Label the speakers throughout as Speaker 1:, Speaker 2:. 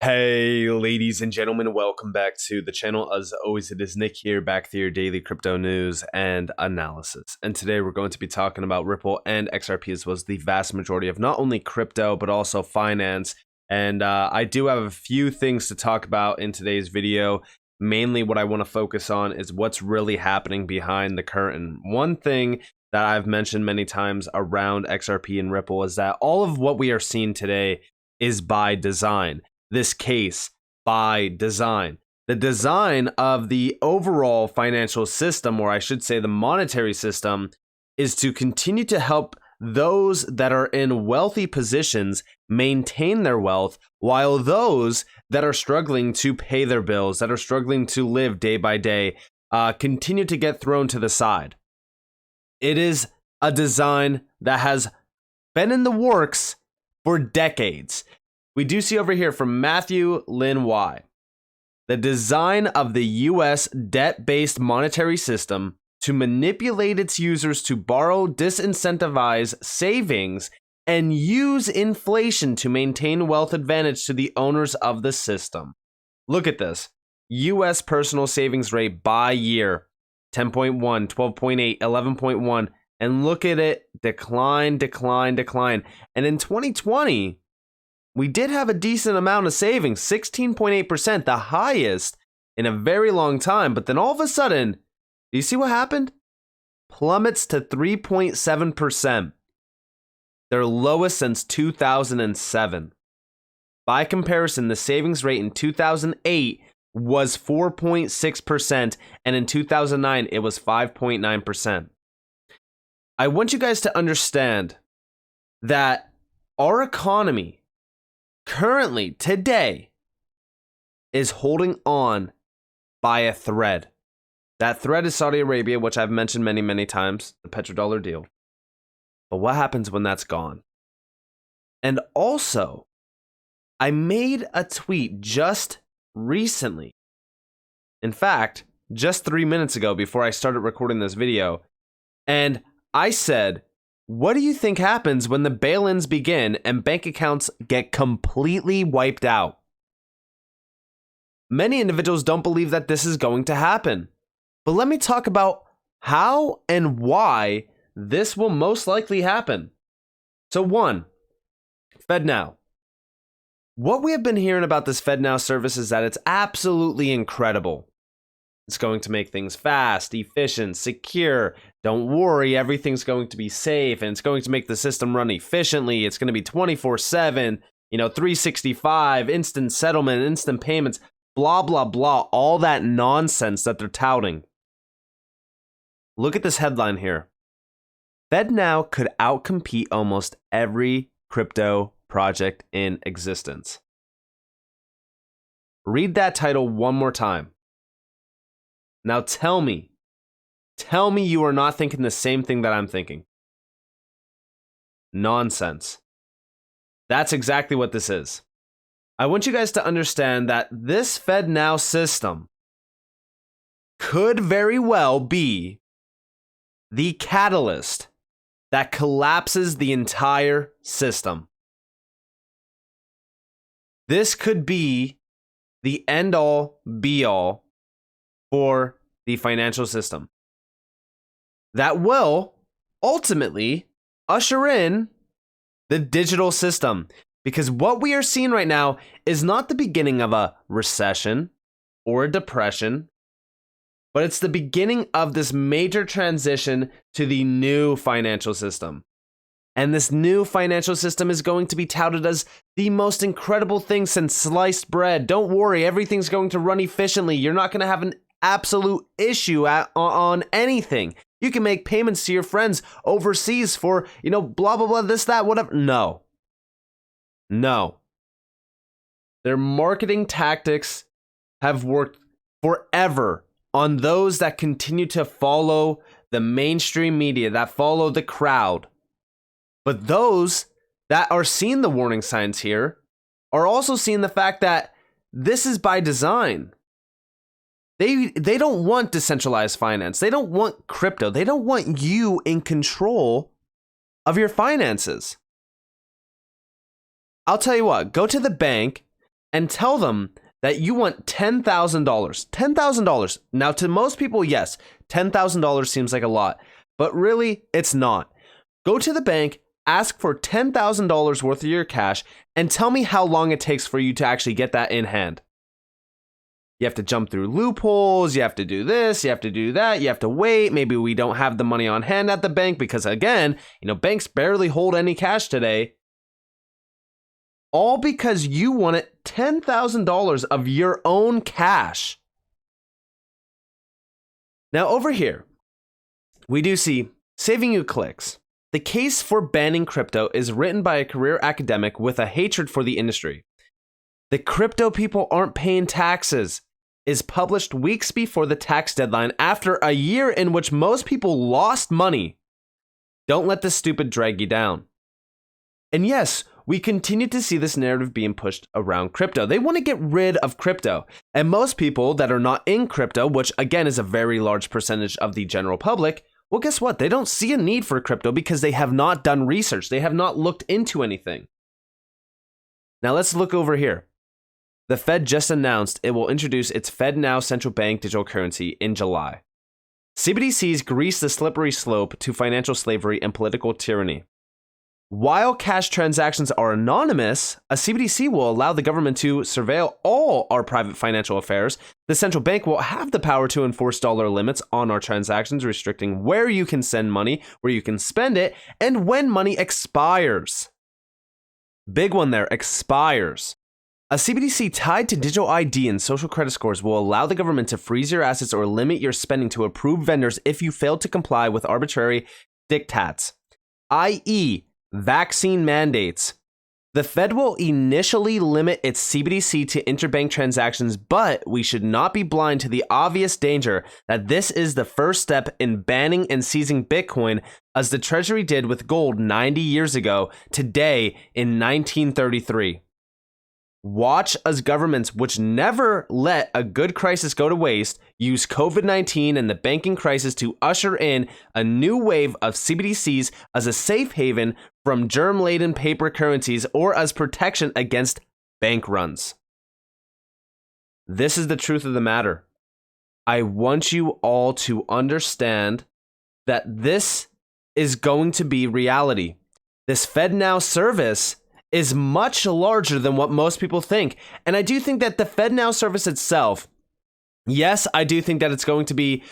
Speaker 1: Hey, ladies and gentlemen, welcome back to the channel. As always, it is Nick here, back with your daily crypto news and analysis. And today we're going to be talking about Ripple and XRP, as well as the vast majority of not only crypto, but also finance. And I do have a few things to talk about in today's video. Mainly what I want to focus on is what's really happening behind the curtain. One thing that I've mentioned many times around XRP and Ripple is that all of what we are seeing today is by design. This case by design. The design of the overall financial system, or I should say the monetary system, is to continue to help those that are in wealthy positions maintain their wealth, while those that are struggling to pay their bills, that are struggling to live day by day, continue to get thrown to the side. It is a design that has been in the works for decades. We do see over here from Matthew Lin Y. The design of the US debt-based monetary system to manipulate its users to borrow, disincentivize savings, and use inflation to maintain wealth advantage to the owners of the system. Look at this. US personal savings rate by year, 10.1, 12.8, 11.1, and look at it, decline. And in 2020, we did have a decent amount of savings, 16.8%, the highest in a very long time. But then all of a sudden, do you see what happened? Plummets to 3.7%, their lowest since 2007. By comparison, the savings rate in 2008 was 4.6%, and in 2009, it was 5.9%. I want you guys to understand that our economy currently, today, is holding on by a thread. That thread is Saudi Arabia, which I've mentioned many times, the petrodollar deal. But what happens when that's gone? And also, I made a tweet just recently. In fact, just 3 minutes ago before I started recording this video. And I said, what do you think happens when the bail-ins begin and bank accounts get completely wiped out? Many individuals don't believe that this is going to happen. But let me talk about how and why this will most likely happen. So one, FedNow. What we have been hearing about this FedNow service is that it's absolutely incredible. It's going to make things fast, efficient, secure. Don't worry, everything's going to be safe, and it's going to make the system run efficiently. It's going to be 24/7, 365, instant settlement, instant payments, blah, blah, blah, all that nonsense that they're touting. Look at this headline here. FedNow could outcompete almost every crypto project in existence. Read that title one more time. Now tell me you are not thinking the same thing that I'm thinking. Nonsense. That's exactly what this is. I want you guys to understand that this FedNow system could very well be the catalyst that collapses the entire system. This could be the end-all, be-all for the financial system that will ultimately usher in the digital system. Because what we are seeing right now is not the beginning of a recession or a depression, but it's the beginning of this major transition to the new financial system. And this new financial system is going to be touted as the most incredible thing since sliced bread. Don't worry, everything's going to run efficiently. You're not going to have an absolute issue on anything. You can make payments to your friends overseas for, blah, blah, blah, this, that, whatever. No. Their marketing tactics have worked forever on those that continue to follow the mainstream media, that follow the crowd. But those that are seeing the warning signs here are also seeing the fact that this is by design. They don't want decentralized finance. They don't want crypto. They don't want you in control of your finances. I'll tell you what, go to the bank and tell them that you want $10,000. $10,000. Now, to most people, yes, $10,000 seems like a lot, but really, it's not. Go to the bank, ask for $10,000 worth of your cash, and tell me how long it takes for you to actually get that in hand. You have to jump through loopholes, you have to do this, you have to do that, you have to wait. Maybe we don't have the money on hand at the bank because, again, banks barely hold any cash today. All because you wanted $10,000 of your own cash. Now, over here, we do see saving you clicks. The case for banning crypto is written by a career academic with a hatred for the industry. The crypto people aren't paying taxes is published weeks before the tax deadline after a year in which most people lost money. Don't let this stupid drag you down. And yes, we continue to see this narrative being pushed around crypto. They want to get rid of crypto. And most people that are not in crypto, which again is a very large percentage of the general public, well, guess what? They don't see a need for crypto because they have not done research. They have not looked into anything. Now let's look over here. The Fed just announced it will introduce its FedNow central bank digital currency in July. CBDCs grease the slippery slope to financial slavery and political tyranny. While cash transactions are anonymous, a CBDC will allow the government to surveil all our private financial affairs. The central bank will have the power to enforce dollar limits on our transactions, restricting where you can send money, where you can spend it, and when money expires. Big one there, expires. A CBDC tied to digital ID and social credit scores will allow the government to freeze your assets or limit your spending to approved vendors if you fail to comply with arbitrary diktats, i.e., vaccine mandates. The Fed will initially limit its CBDC to interbank transactions, but we should not be blind to the obvious danger that this is the first step in banning and seizing Bitcoin, as the Treasury did with gold 90 years ago, today in 1933. Watch as governments, which never let a good crisis go to waste, use COVID-19 and the banking crisis to usher in a new wave of CBDCs as a safe haven from germ-laden paper currencies or as protection against bank runs. This is the truth of the matter. I want you all to understand that this is going to be reality. This FedNow service is much larger than what most people think. And I do think that the FedNow service itself, yes, I do think that it's going to be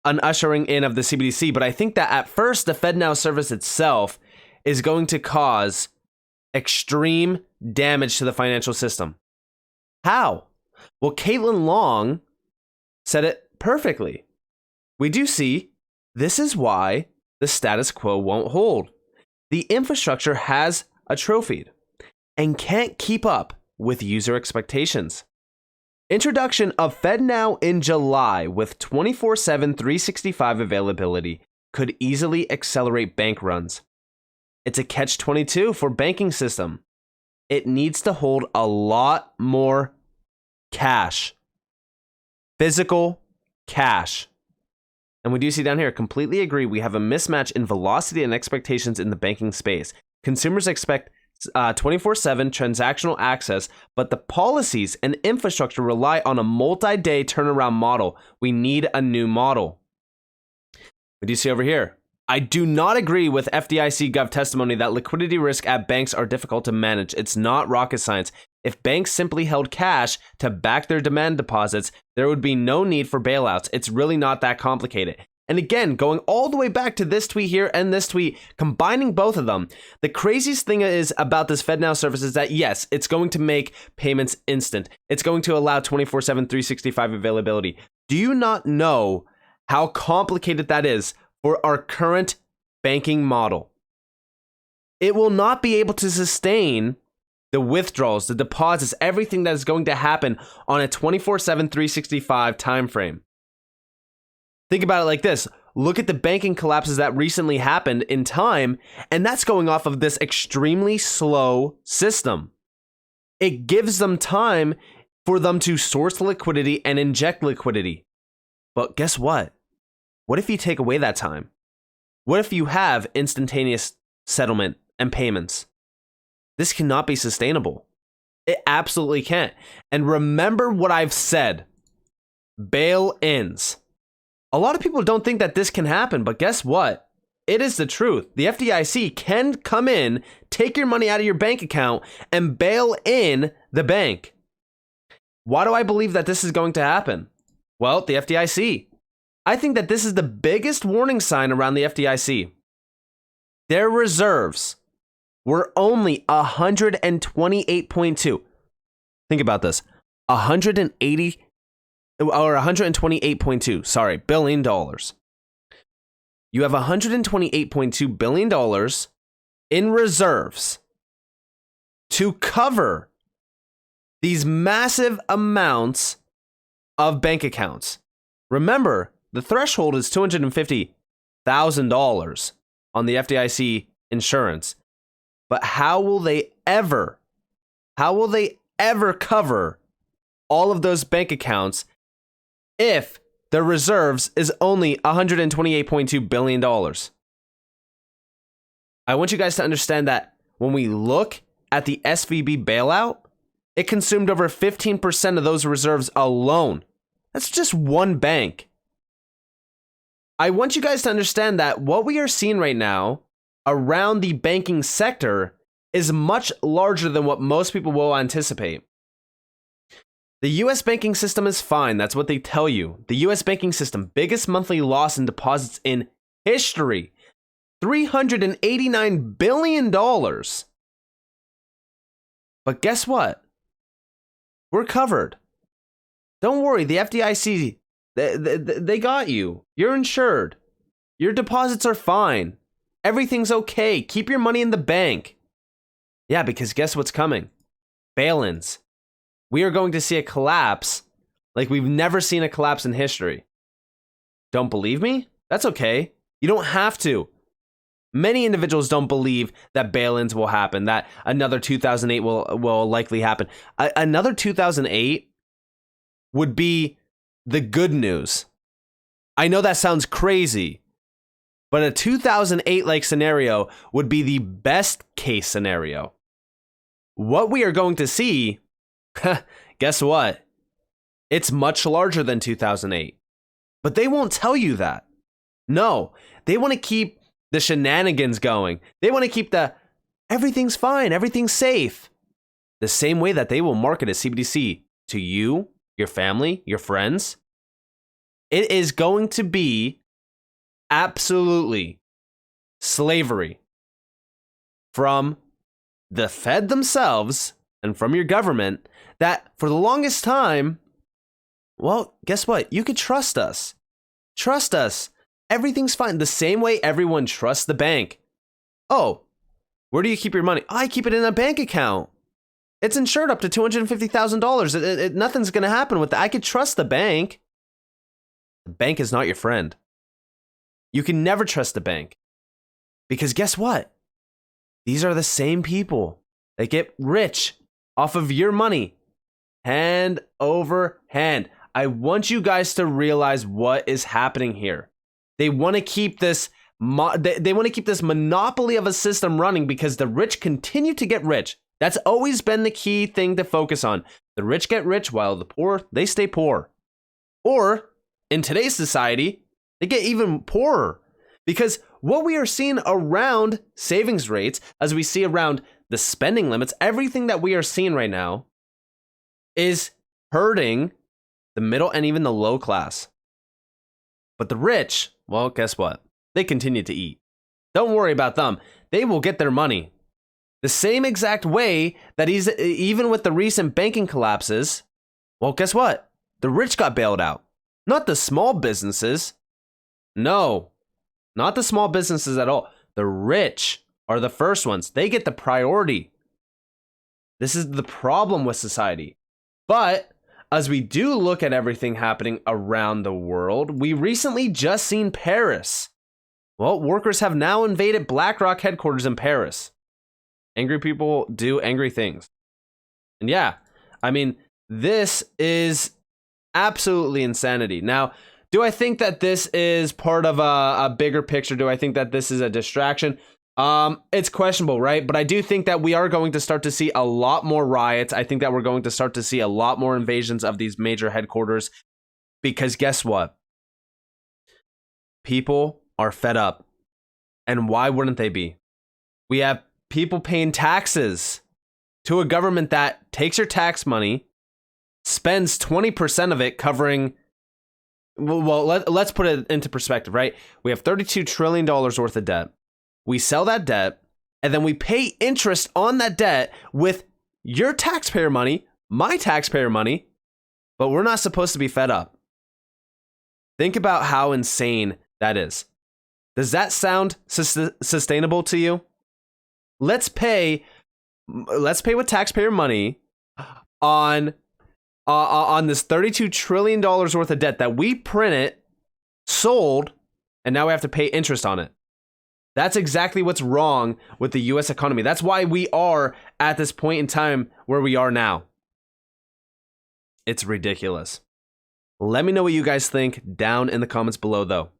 Speaker 1: an ushering in of the CBDC, but I think that at first the FedNow service itself is going to cause extreme damage to the financial system. How? Well, Caitlin Long said it perfectly. We do see this is why the status quo won't hold. The infrastructure has atrophied and can't keep up with user expectations. Introduction of FedNow in July with 24/7 365 availability could easily accelerate bank runs. It's a catch-22 for banking system. It needs to hold a lot more cash. Physical cash. And we do see down here, completely agree, we have a mismatch in velocity and expectations in the banking space. Consumers expect 24/7 transactional access, but the policies and infrastructure rely on a multi-day turnaround model. We need a new model. What do you see over here? I do not agree with FDIC Gov testimony that liquidity risk at banks are difficult to manage. It's not rocket science. If banks simply held cash to back their demand deposits, there would be no need for bailouts. It's really not that complicated. And again, going all the way back to this tweet here and this tweet, combining both of them, the craziest thing is about this FedNow service is that, yes, it's going to make payments instant. It's going to allow 24/7, 365 availability. Do you not know how complicated that is for our current banking model? It will not be able to sustain the withdrawals, the deposits, everything that is going to happen on a 24/7, 365 time frame. Think about it like this. Look at the banking collapses that recently happened in time, and that's going off of this extremely slow system. It gives them time for them to source liquidity and inject liquidity. But guess what? What if you take away that time? What if you have instantaneous settlement and payments? This cannot be sustainable. It absolutely can't. And remember what I've said. Bail-ins. A lot of people don't think that this can happen, but guess what? It is the truth. The FDIC can come in, take your money out of your bank account, and bail in the bank. Why do I believe that this is going to happen? Well, the FDIC. I think that this is the biggest warning sign around the FDIC. Their reserves were only 128.2. Think about this. 128.2, billion dollars. You have $128.2 billion in reserves to cover these massive amounts of bank accounts. Remember, the threshold is $250,000 on the FDIC insurance. But how will they ever cover all of those bank accounts if their reserves is only $128.2 billion? I want you guys to understand that when we look at the SVB bailout, it consumed over 15% of those reserves alone. That's just one bank. I want you guys to understand that what we are seeing right now around the banking sector is much larger than what most people will anticipate. The US banking system is fine. That's what they tell you. The US banking system, biggest monthly loss in deposits in history. $389 billion. But guess what? We're covered. Don't worry, the FDIC, they got you. You're insured. Your deposits are fine. Everything's okay. Keep your money in the bank. Yeah, because guess what's coming? Bail-ins. We are going to see a collapse like we've never seen a collapse in history. Don't believe me? That's okay. You don't have to. Many individuals don't believe that bail-ins will happen, that another 2008 will likely happen. Another 2008 would be the good news. I know that sounds crazy, but a 2008-like scenario would be the best case scenario. What we are going to see, guess what? It's much larger than 2008. But they won't tell you that. No, they want to keep the shenanigans going. They want to keep the everything's fine, everything's safe. The same way that they will market a CBDC to you, your family, your friends. It is going to be absolutely slavery from the Fed themselves and from your government that for the longest time, well, guess what? You could trust us. Trust us. Everything's fine. The same way everyone trusts the bank. Oh, where do you keep your money? I keep it in a bank account. It's insured up to $250,000. Nothing's going to happen with that. I could trust the bank. The bank is not your friend. You can never trust the bank. Because guess what? These are the same people that get rich off of your money. Hand over hand. I want you guys to realize what is happening here. They want to keep this they want to keep this monopoly of a system running because the rich continue to get rich. That's always been the key thing to focus on. The rich get rich while the poor, they stay poor. Or in today's society, they get even poorer. Because what we are seeing around savings rates, as we see around the spending limits, everything that we are seeing right now is hurting the middle and even the low class. But the rich, well, guess what? They continue to eat. Don't worry about them. They will get their money. The same exact way that even with the recent banking collapses, well, guess what? The rich got bailed out. Not the small businesses. No, not the small businesses at all. The rich are the first ones. They get the priority. This is the problem with society. But as we do look at everything happening around the world, we recently just seen Paris. Well, workers have now invaded BlackRock headquarters in Paris. Angry people do angry things. And yeah, I mean, this is absolutely insanity. Now, do I think that this is part of a bigger picture? Do I think that this is a distraction? It's questionable, right? But I do think that we are going to start to see a lot more riots. I think that we're going to start to see a lot more invasions of these major headquarters, because guess what? People are fed up. And why wouldn't they be? We have people paying taxes to a government that takes your tax money, spends 20% of it covering. Well, let's put it into perspective, right? We have $32 trillion worth of debt. We sell that debt, and then we pay interest on that debt with your taxpayer money, my taxpayer money, but we're not supposed to be fed up. Think about how insane that is. Does that sound sustainable to you? Let's pay with taxpayer money on this $32 trillion worth of debt that we printed, sold, and now we have to pay interest on it. That's exactly what's wrong with the US economy. That's why we are at this point in time where we are now. It's ridiculous. Let me know what you guys think down in the comments below, though.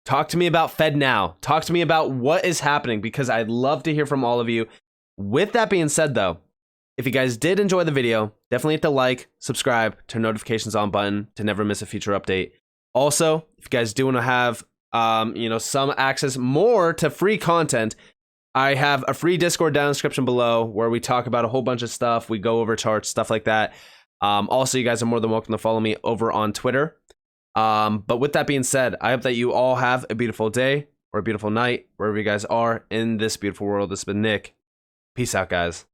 Speaker 1: Talk to me about FedNow. Talk to me about what is happening, because I'd love to hear from all of you. With that being said, though, if you guys did enjoy the video, definitely hit the like, subscribe, turn notifications on button to never miss a future update. Also, if you guys do want to have some access more to free content, I have a free Discord down in the description below where we talk about a whole bunch of stuff. We go over charts, stuff like that. Also, you guys are more than welcome to follow me over on Twitter. But with that being said, I hope that you all have a beautiful day or a beautiful night, wherever you guys are in this beautiful world. This has been Nick. Peace out, guys.